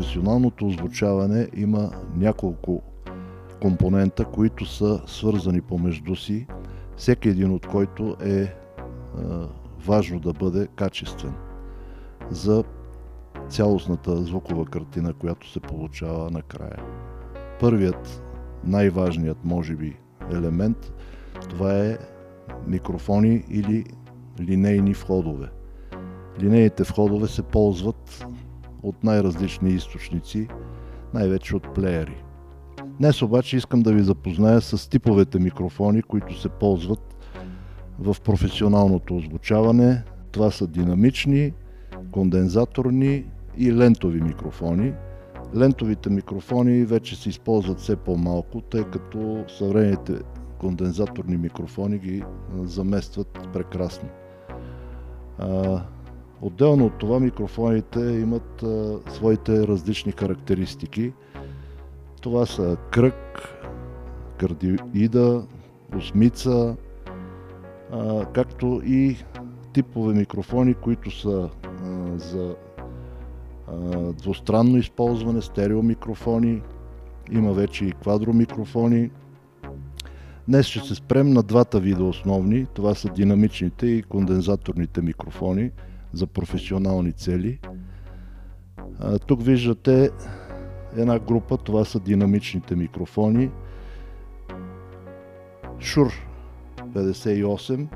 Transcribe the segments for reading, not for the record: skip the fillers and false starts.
професионалното озвучаване има няколко компонента, които са свързани помежду си, всеки един от който е важно да бъде качествен за цялостната звукова картина, която се получава накрая. Първият, най-важният, може би, елемент, това е микрофони или линейни входове. Линейните входове се ползват от най-различни източници, най-вече от плеери. Днес обаче искам да ви запозная с типовете микрофони, които се ползват в професионалното озвучаване. Това са динамични, кондензаторни и лентови микрофони. Лентовите микрофони вече се използват все по-малко, тъй като съвременните кондензаторни микрофони ги заместват прекрасно. Отделно от това, микрофоните имат своите различни характеристики. Това са кръг, кардиоида, осмица, както и типове микрофони, които са за двустранно използване, стереомикрофони, има вече и квадромикрофони. Днес ще се спрем на двата вида основни, това са динамичните и кондензаторните микрофони за професионални цели. Тук виждате една група, това са динамичните микрофони. Shure 58,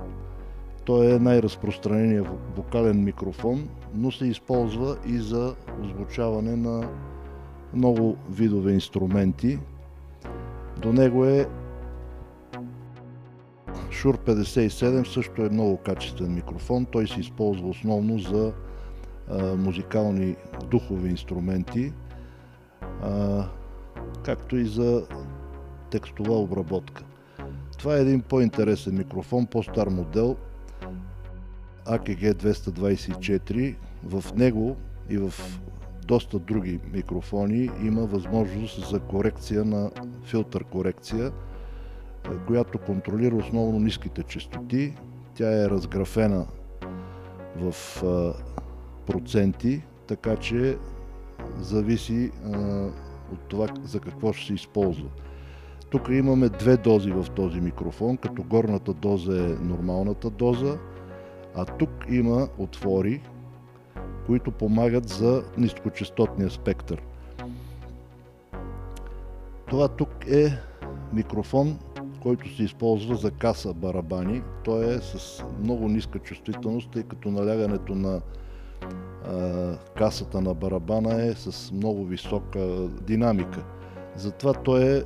той е най-разпространеният вокален микрофон, но се използва и за озвучаване на много видове инструменти. До него е Shure 57, също е много качествен микрофон. Той се използва основно за музикални духови инструменти, както и за текстова обработка. Това е един по-интересен микрофон, по-стар модел AKG 224. В него и в доста други микрофони има възможност за корекция на филтър корекция, която контролира основно ниските честоти. Тя е разграфена в проценти, така че зависи от това за какво ще се използва. Тук имаме две дози в този микрофон, като горната доза е нормалната доза, а тук има отвори, които помагат за нискочестотния спектър. Това тук е микрофон, който се използва за каса барабани. Той е с много ниска чувствителност, тъй като налягането на касата на барабана е с много висока динамика. Затова той е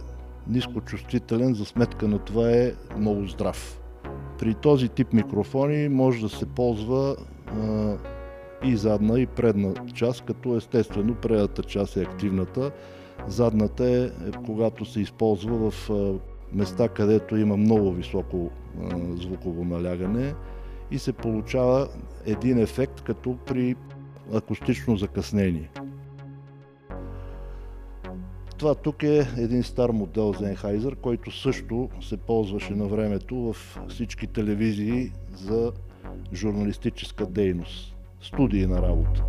нискочувствителен, за сметка на това е много здрав. При този тип микрофони може да се ползва и задна, и предна част, като естествено предната част е активната. Задната е когато се използва в места, където има много високо звуково налягане и се получава един ефект, като при акустично закъснение. Това тук е един стар модел Sennheiser, който също се ползваше на времето в всички телевизии за журналистическа дейност, студии на работа.